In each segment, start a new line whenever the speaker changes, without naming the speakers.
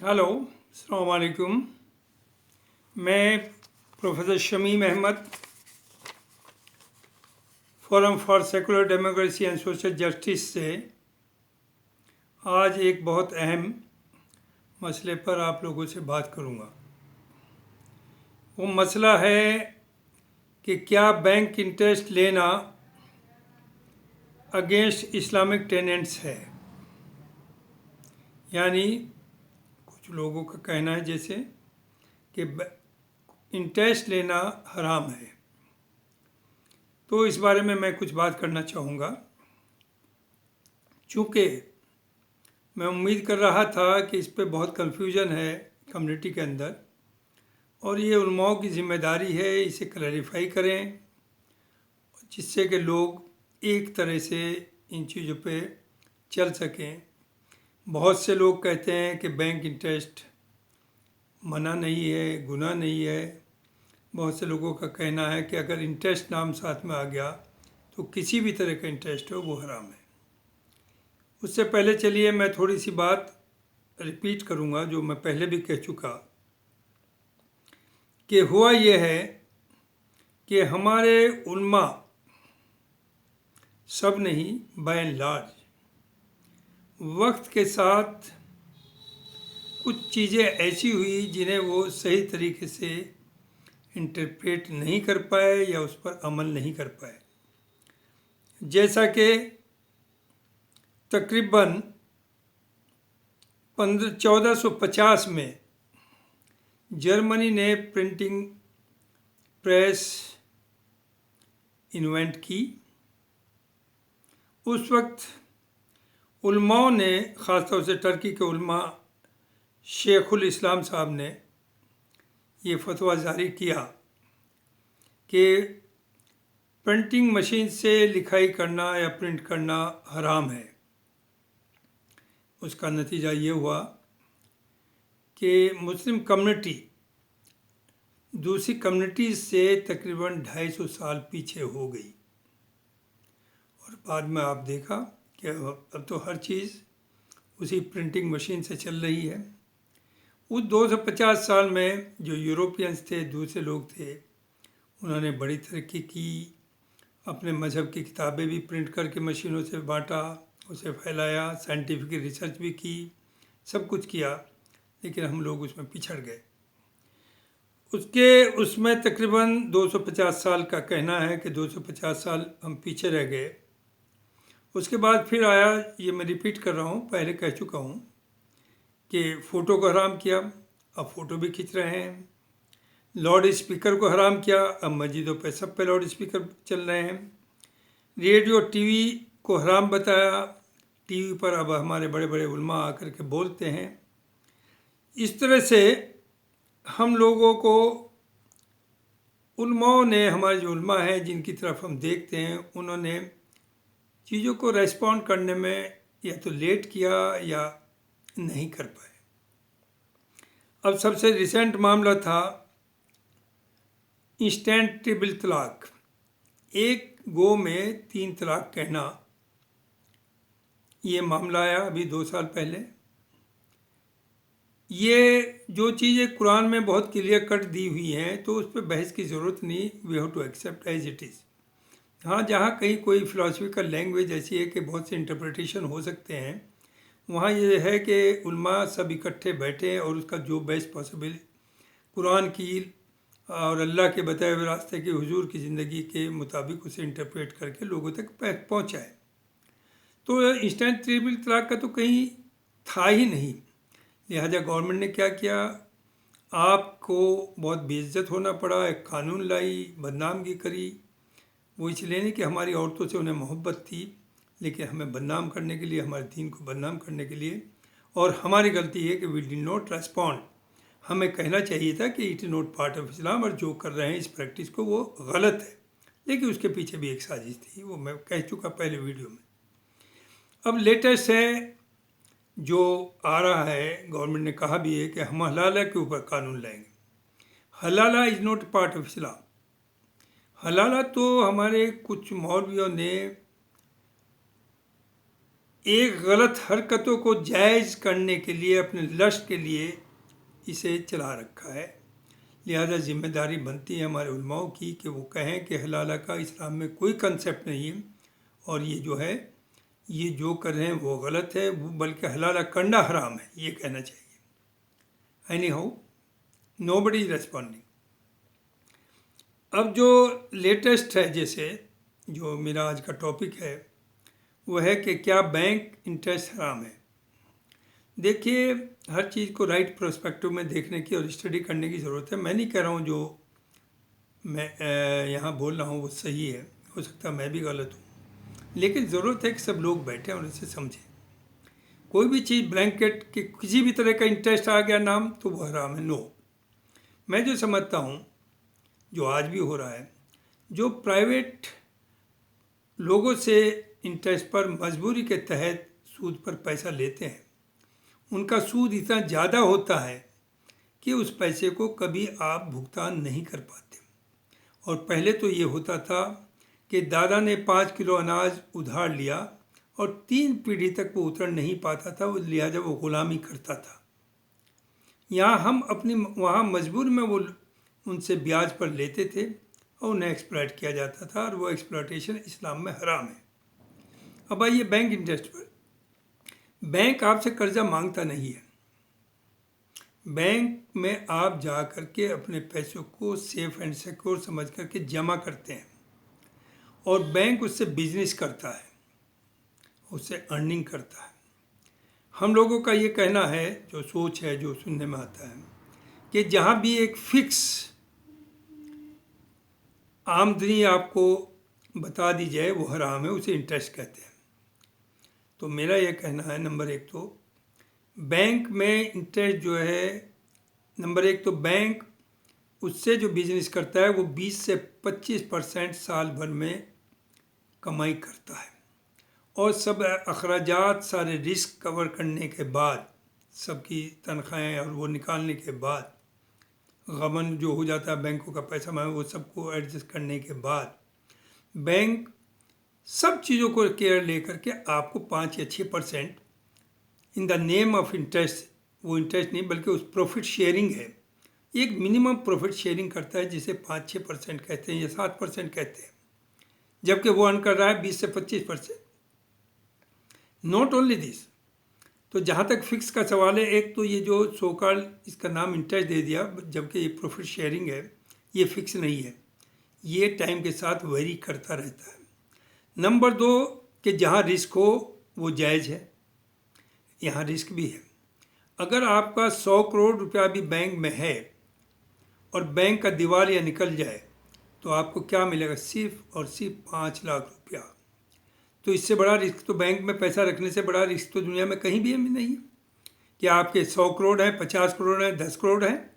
Hello, अस्सलाम वालेकुम। मैं professor Shamim Ahmad, forum for secular democracy and social justice से आज एक बहुत अहम मसले पर आप लोगों से बात करूंगा। वो मसला है कि क्या बैंक इंटरेस्ट लेना अगेंस्ट इस्लामिक टेनेंट्स है। यानी कुछ लोगों का कहना है जैसे कि इंटरेस्ट लेना हराम है। तो इस बारे में मैं कुछ बात करना चाहूँगा। चूँकि मैं उम्मीद कर रहा था कि इस पे बहुत कन्फ्यूजन है कम्युनिटी के अंदर, और ये उलमाओं की ज़िम्मेदारी है इसे क्लैरिफाई करें, जिससे कि लोग एक तरह से इन चीज़ों पे चल सकें। बहुत से लोग कहते हैं कि बैंक इंटरेस्ट मना नहीं है, गुनाह नहीं है। बहुत से लोगों का कहना है कि अगर इंटरेस्ट नाम साथ में आ गया तो किसी भी तरह का इंटरेस्ट हो वो हराम है। उससे पहले चलिए मैं थोड़ी सी बात रिपीट करूंगा जो मैं पहले भी कह चुका कि हुआ ये है कि हमारे उल्मा सब नहीं, बाय एंड लार्ज वक्त के साथ कुछ चीज़ें ऐसी हुई जिन्हें वो सही तरीके से इंटरप्रेट नहीं कर पाए या उस पर अमल नहीं कर पाए। जैसा कि तकरीबन 1450 में जर्मनी ने प्रिंटिंग प्रेस इन्वेंट की। उस वक्त उलमाओं ने, ख़ासतौर से टर्की के उलमा शेखुल इस्लाम साहब ने ये फतवा जारी किया कि प्रिंटिंग मशीन से लिखाई करना या प्रिंट करना हराम है। उसका नतीजा ये हुआ कि मुस्लिम कम्युनिटी दूसरी कम्युनिटीज़ से तकरीबन 250 साल पीछे हो गई। और बाद में आप देखा कि अब तो हर चीज़ उसी प्रिंटिंग मशीन से चल रही है। उस 250 साल में जो यूरोपियंस थे, दूसरे लोग थे, उन्होंने बड़ी तरक्की की। अपने मज़हब की किताबें भी प्रिंट करके मशीनों से बांटा, उसे फैलाया, साइंटिफिक रिसर्च भी की, सब कुछ किया, लेकिन हम लोग उसमें पिछड़ गए। उसमें तकरीबन 250 साल का कहना है कि 250 साल हम पीछे रह गए। उसके बाद फिर आया, ये मैं रिपीट कर रहा हूँ, पहले कह चुका हूँ कि फ़ोटो को हराम किया, अब फ़ोटो भी खींच रहे हैं। लाउड स्पीकर को हराम किया, अब मस्जिदों पे सब पे लाउड स्पीकर चल रहे हैं। रेडियो टीवी को हराम बताया, टीवी पर अब हमारे बड़े बड़े उलमा आकर के बोलते हैं। इस तरह से हम लोगों को उलमाओं ने, हमारे जो उलमा हैं जिनकी तरफ हम देखते हैं, उन्होंने चीज़ों को रेस्पॉन्ड करने में या तो लेट किया या नहीं कर पाए। अब सबसे रिसेंट मामला था इंस्टेंट ट्रिपल तलाक, एक गो में 3 तलाक कहना। ये मामला आया अभी 2 साल पहले। ये जो चीज़ें कुरान में बहुत क्लियर कट दी हुई हैं तो उस पर बहस की ज़रूरत नहीं, we have to accept as it is. हाँ, जहाँ कहीं कोई फिलोसफिकल लैंग्वेज ऐसी है कि बहुत से इंटरप्रिटेशन हो सकते हैं, वहाँ ये है कि उल्मा सब इकट्ठे बैठे और उसका जो बेस्ट पॉसिबल कुरान की और अल्लाह के बताए हुए रास्ते के हुजूर की ज़िंदगी के मुताबिक उसे इंटरप्रेट करके लोगों तक पहुँचाए। तो इंस्टेंट ट्रिपल तलाक का तो कहीं था ही नहीं। लिहाजा गवर्नमेंट ने क्या किया, आपको बहुत बेइज्जत होना पड़ा, एक कानून लाई, बदनामगी करी। वो इसलिए नहीं कि हमारी औरतों से उन्हें मोहब्बत थी, लेकिन हमें बदनाम करने के लिए, हमारे दीन को बदनाम करने के लिए। और हमारी गलती है कि वी डिड नॉट रेस्पॉन्ड। हमें कहना चाहिए था कि it is not part of इस्लाम, और जो कर रहे हैं इस प्रैक्टिस को वो गलत है। लेकिन उसके पीछे भी एक साजिश थी, वो मैं कह चुका पहले वीडियो में। अब लेटेस्ट है जो आ रहा है, गवर्नमेंट ने कहा भी है कि हम हलाला के ऊपर कानून लाएंगे। Halala is not part of Islam. हलाला तो हमारे कुछ मौलवियों ने एक गलत हरकतों को जायज़ करने के लिए, अपने लश्क के लिए इसे चला रखा है। लिहाजा ज़िम्मेदारी बनती है हमारे उलमाओं की कि वो कहें कि हलाला का इस्लाम में कोई कंसेप्ट नहीं है, और ये जो है, ये जो कर रहे हैं वो गलत है, वो बल्कि हलाला करना हराम है, ये कहना चाहिए। Any how, nobody is responding. अब जो लेटेस्ट है, जैसे जो मेरा आज का टॉपिक है, वो है कि क्या बैंक इंटरेस्ट हराम है। देखिए, हर चीज़ को राइट प्रोस्पेक्टिव में देखने की और स्टडी करने की ज़रूरत है। मैं नहीं कह रहा हूँ जो मैं यहाँ बोल रहा हूँ वो सही है, हो सकता है मैं भी गलत हूँ, लेकिन ज़रूरत है कि सब लोग बैठें और इसे समझें। कोई भी चीज़ ब्लैंकेट के किसी भी तरह का इंटरेस्ट आ गया नाम तो वो हराम है, नो। मैं जो समझता हूँ, जो आज भी हो रहा है, जो प्राइवेट लोगों से इंटरेस्ट पर मजबूरी के तहत सूद पर पैसा लेते हैं, उनका सूद इतना ज़्यादा होता है कि उस पैसे को कभी आप भुगतान नहीं कर पाते। और पहले तो ये होता था कि दादा ने 5 किलो अनाज उधार लिया और 3 पीढ़ी तक वो उतर नहीं पाता था, लिहाजा वो गुलामी करता था। यहाँ हम अपनी वहाँ मजबूर में वो उनसे ब्याज पर लेते थे और उन्हें एक्सप्लॉइट किया जाता था, और वो एक्सप्लॉइटेशन इस्लाम में हराम है। अब आइए बैंक इंटरेस्ट पर। बैंक आपसे कर्जा मांगता नहीं है। बैंक में आप जा करके अपने पैसों को सेफ एंड सिक्योर समझ करके जमा करते हैं, और बैंक उससे बिजनेस करता है, उससे अर्निंग करता है। हम लोगों का ये कहना है, जो सोच है, जो सुनने में आता है, कि जहाँ भी एक फिक्स आमदनी आपको बता दी जाए वो हराम है, उसे इंटरेस्ट कहते हैं। तो मेरा ये कहना है, नंबर एक तो बैंक में इंटरेस्ट जो है, नंबर एक तो बैंक उससे जो बिजनेस करता है वो 20 से 25% साल भर में कमाई करता है, और सब अखराजात, सारे रिस्क कवर करने के बाद, सबकी तनख्वाहें और वो निकालने के बाद, गबन जो हो जाता है बैंकों का पैसा में, वो सबको एडजस्ट करने के बाद बैंक सब चीज़ों को केयर लेकर के आपको 5 या 6% in the name of interest, वो इंटरेस्ट नहीं बल्कि उस प्रॉफिट शेयरिंग है, एक मिनिमम प्रॉफिट शेयरिंग करता है, जिसे 5-6% कहते हैं या 7% कहते हैं, जबकि वो अर्न कर रहा है 20 से 25%। नॉट ओनली दिस, तो जहाँ तक फिक्स का सवाल है, एक तो ये जो सोकॉल्ड इसका नाम इंटरेस्ट दे दिया, जबकि ये प्रॉफिट शेयरिंग है, ये फिक्स नहीं है, ये टाइम के साथ वेरी करता रहता है। नंबर दो, कि जहाँ रिस्क हो वो जायज़ है, यहाँ रिस्क भी है। अगर आपका 100 करोड़ रुपया भी बैंक में है और बैंक का दिवालिया निकल जाए, तो आपको क्या मिलेगा? सिर्फ और सिर्फ 5 लाख रुपया। तो इससे बड़ा रिस्क तो, बैंक में पैसा रखने से बड़ा रिस्क तो दुनिया में कहीं भी नहीं है। कि आपके 100 करोड़ है, 50 करोड़ है, 10 करोड़ है,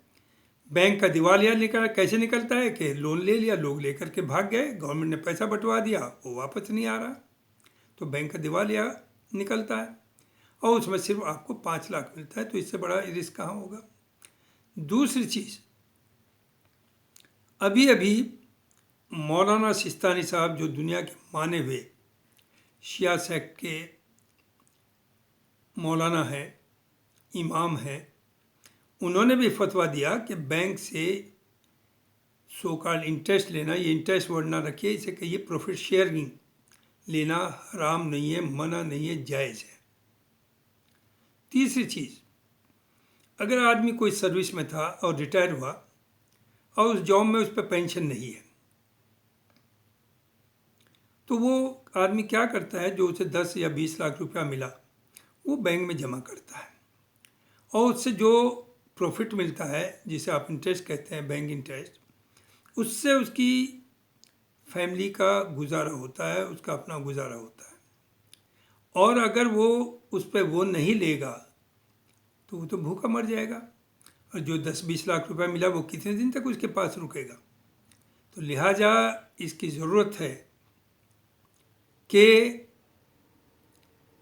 बैंक का दिवालिया कैसे निकलता है कि लोन ले लिया, लोग लेकर के भाग गए, गवर्नमेंट ने पैसा बंटवा दिया, वो वापस नहीं आ रहा, तो बैंक का दिवालिया निकलता है, और उसमें सिर्फ आपको 5 लाख मिलता है। तो इससे बड़ा रिस्क कहाँ होगा? दूसरी चीज़, अभी अभी मौलाना सिस्तानी साहब, जो दुनिया के माने हुए शिया सेक्ट के मौलाना हैं, इमाम हैं, उन्होंने भी फतवा दिया कि बैंक से सो कॉल्ड इंटरेस्ट लेना, ये इंटरेस्ट वर्ड ना रखिए, इसे कहिए प्रॉफिट शेयरिंग लेना हराम नहीं है, मना नहीं है, जायज़ है। तीसरी चीज़, अगर आदमी कोई सर्विस में था और रिटायर हुआ और उस जॉब में उस पर पेंशन नहीं है, तो वो आदमी क्या करता है, जो उसे 10 या 20 लाख रुपया मिला वो बैंक में जमा करता है, और उससे जो प्रॉफिट मिलता है, जिसे आप इंटरेस्ट कहते हैं, बैंक इंटरेस्ट, उससे उसकी फैमिली का गुजारा होता है, उसका अपना गुजारा होता है। और अगर वो उस पर वो नहीं लेगा तो वो तो भूखा मर जाएगा, और जो 10-20 लाख रुपया मिला वो कितने दिन तक उसके पास रुकेगा? तो लिहाजा इसकी ज़रूरत है कि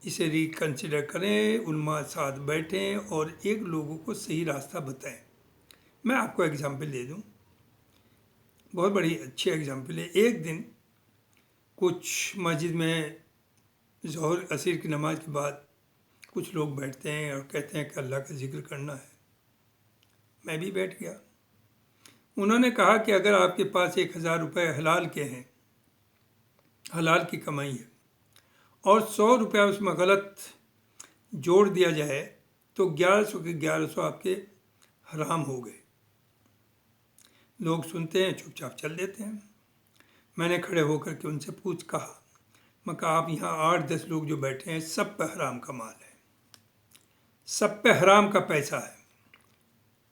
इसे रिकन्सिडर करें, उलमा साथ बैठें और एक लोगों को सही रास्ता बताएं। मैं आपको एग्जाम्पल दे दूं, बहुत बड़ी अच्छी एग्जाम्पल है। एक दिन कुछ मस्जिद में ज़ोहर असर की नमाज के बाद कुछ लोग बैठते हैं और कहते हैं कि अल्लाह का जिक्र करना है। मैं भी बैठ गया। उन्होंने कहा कि अगर आपके पास 1,000 रुपये हलाल के हैं, हलाल की कमाई है, और 100 रुपया उसमें गलत जोड़ दिया जाए तो 1100 के 1100 आपके हराम हो गए। लोग सुनते हैं, चुपचाप चल देते हैं। मैंने खड़े होकर के उनसे कहा, मैं कहा आप यहाँ 8-10 लोग जो बैठे हैं, सब पे हराम का माल है, सब पे हराम का पैसा है।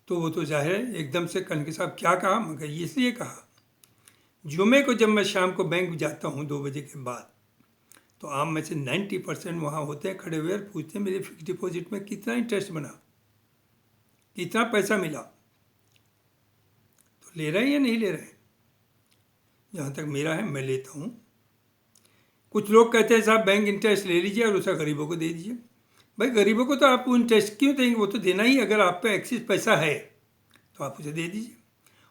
तो वो तो जाहिर है एकदम से कहने के साहब क्या कहा? मैं कहा इसलिए कहा, जुमे को जब मैं शाम को बैंक जाता हूँ 2 बजे के बाद, तो आप में से 90% वहाँ होते हैं खड़े हुए और पूछते हैं मेरे फिक्स डिपॉजिट में कितना इंटरेस्ट बना, कितना पैसा मिला। तो ले रहे हैं या नहीं ले रहे हैं? जहाँ तक मेरा है मैं लेता हूँ। कुछ लोग कहते हैं साहब बैंक इंटरेस्ट ले लीजिए और उसे गरीबों को दे दीजिए। भाई गरीबों को तो आप इंटरेस्ट क्यों देंगे? वो तो देना ही, अगर आप पे एक्सिस पैसा है तो आप उसे दे दीजिए।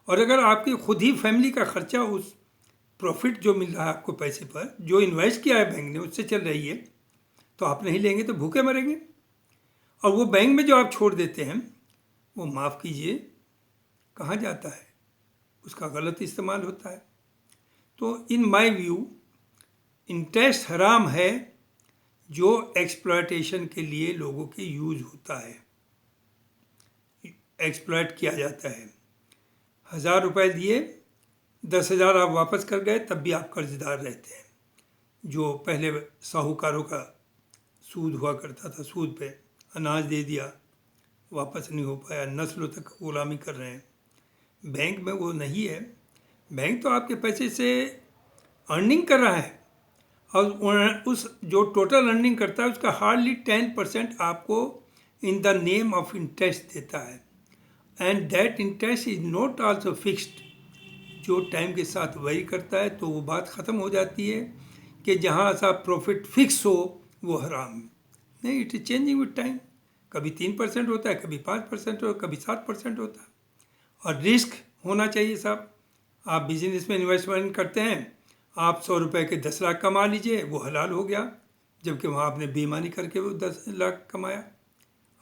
और अगर आपकी खुद ही फैमिली का खर्चा उस प्रॉफिट जो मिल रहा है आपको पैसे पर, जो इन्वेस्ट किया है बैंक ने, उससे चल रही है, तो आप नहीं लेंगे तो भूखे मरेंगे। और वो बैंक में जो आप छोड़ देते हैं वो माफ़ कीजिए कहाँ जाता है, उसका गलत इस्तेमाल होता है। तो इन माय व्यू इंटरेस्ट हराम है जो एक्सप्लॉयटेशन के लिए लोगों के यूज होता है, एक्सप्लॉयट किया जाता है। 1,000 रुपये दिए, 10,000 आप वापस कर गए, तब भी आप कर्जदार रहते हैं। जो पहले साहूकारों का सूद हुआ करता था, सूद पे अनाज दे दिया, वापस नहीं हो पाया, नस्लों तक गुलामी कर रहे हैं। बैंक में वो नहीं है। बैंक तो आपके पैसे से अर्निंग कर रहा है, और उस जो टोटल अर्निंग करता है उसका हार्डली 10% आपको in the name of interest देता है। And that interest is not also fixed, जो टाइम के साथ वही करता है। तो वो बात ख़त्म हो जाती है कि जहाँ सा प्रॉफिट फिक्स हो वो हराम नहीं, it is changing with time. कभी 3% होता है, कभी 5% होता है, कभी 7% होता है। और रिस्क होना चाहिए साहब। आप बिजनेस में इन्वेस्टमेंट करते हैं, आप 100 रुपये के 10 लाख कमा लीजिए, वो हलाल हो गया, जबकि वहाँ आपने बेईमानी करके वो 10 लाख कमाया,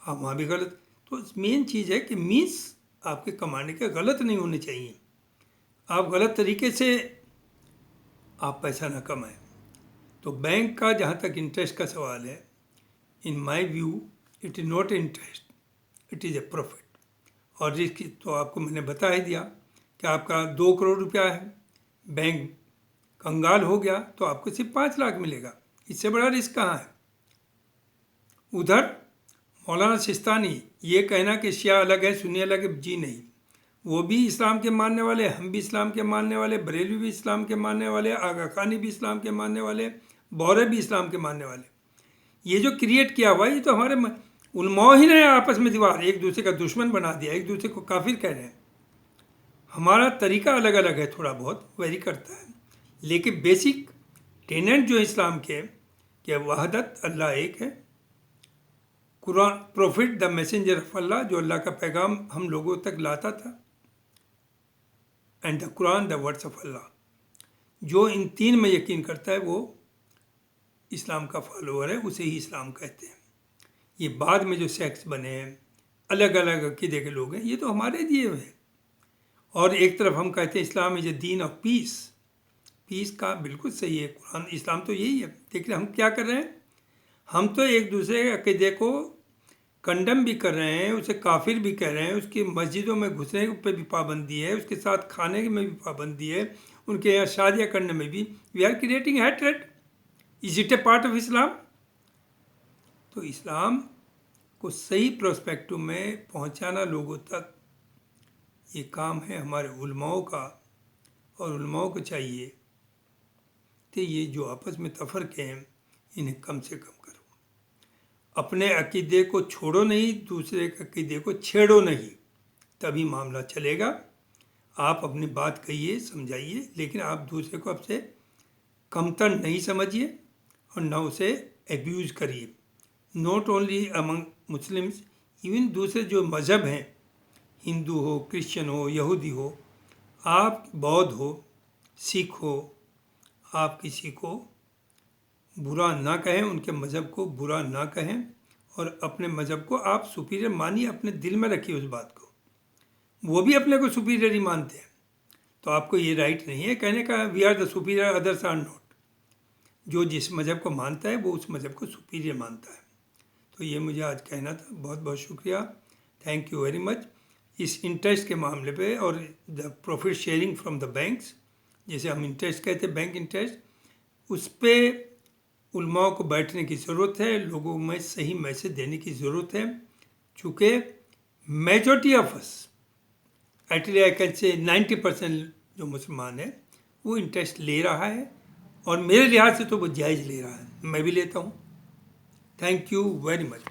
आप वहाँ भी गलत। तो मेन चीज़ है कि मीन्स आपके कमाने के गलत नहीं होने चाहिए। आप गलत तरीके से आप पैसा ना कमाएं। तो बैंक का जहाँ तक इंटरेस्ट का सवाल है, in my view it is not interest, it is a profit. और रिस्क तो आपको मैंने बता ही दिया कि आपका 2 करोड़ रुपया है, बैंक कंगाल हो गया तो आपको सिर्फ 5 लाख मिलेगा। इससे बड़ा रिस्क कहाँ है? उधर मौलाना सिस्तानी ये कहना कि शिया अलग है सुन्नी अलग है, जी नहीं, वो भी इस्लाम के मानने वाले, हम भी इस्लाम के मानने वाले, बरेलवी भी इस्लाम के मानने वाले, आगा खानी भी इस्लाम के मानने वाले, बौरे भी इस्लाम के मानने वाले। ये जो क्रिएट किया हुआ ये तो हमारे उलमाओं ही ने आपस में दीवार एक दूसरे का दुश्मन बना दिया, एक दूसरे को काफिर कह रहे हैं। हमारा तरीका अलग अलग है, थोड़ा बहुत वेरी करता है, लेकिन बेसिक टेनेंट जो इस्लाम के कि वहदत, अल्लाह एक है, Quran prophet the messenger of Allah, जो अल्लाह का पैगाम हम लोगों तक लाता था, and the Quran the words of Allah. जो इन तीन में यकीन करता है वो इस्लाम का फॉलोअर है, उसे ही इस्लाम कहते हैं। ये बाद में जो सेक्ट्स बने हैं, अलग अलग अकीदे के लोग हैं, ये तो हमारे दिए हुए हैं। और एक तरफ हम कहते हैं Islam is a Deen of peace, piece का बिल्कुल सही है, कुरान इस्लाम तो यही है। देखिए हम क्या कर रहे हैं, हम तो एक दूसरे के अकीदे को कंडम भी कर रहे हैं, उसे काफिर भी कह रहे हैं, उसकी मस्जिदों में घुसने पर भी पाबंदी है, उसके साथ खाने में भी पाबंदी है, उनके यहाँ शादियाँ करने में भी। We are creating hatred. Is it a part of Islam? तो इस्लाम को सही प्रोस्पेक्टिव में पहुंचाना लोगों तक, ये काम है हमारे उलमाओं का। और उलमाओं को चाहिए कि ये जो आपस में तफरके हैं इन्हें कम से कम करो। अपने अकीदे को छोड़ो नहीं, दूसरे के अकीदे को छेड़ो नहीं, तभी मामला चलेगा। आप अपनी बात कहिए, समझाइए, लेकिन आप दूसरे को आपसे कमतर नहीं समझिए और न उसे एब्यूज़ करिए। Not only among Muslims, even दूसरे जो मज़हब हैं, हिंदू हो, क्रिश्चियन हो, यहूदी हो, आप बौद्ध हो, सिख हो, आप किसी को बुरा ना कहें, उनके मज़हब को बुरा ना कहें, और अपने मज़हब को आप सुपीरियर मानिए, अपने दिल में रखिए उस बात को। वो भी अपने को सुपीरियर ही मानते हैं, तो आपको ये राइट नहीं है कहने का we are the superior, others are not. जो जिस मज़हब को मानता है वो उस मज़हब को सुपीरियर मानता है। तो ये मुझे आज कहना था। बहुत बहुत शुक्रिया, थैंक यू वेरी मच। इस इंटरेस्ट के मामले पे और the profit sharing from the banks, जैसे हम इंटरेस्ट कहते हैं बैंक इंटरेस्ट, उस पर उलमाओं को बैठने की ज़रूरत है, लोगों में सही मैसेज देने की ज़रूरत है। चूँकि majority of us, actually I can say 90% जो मुसलमान है वो इंटरेस्ट ले रहा है, और मेरे लिहाज से तो वो जायज़ ले रहा है, मैं भी लेता हूँ। Thank you very much.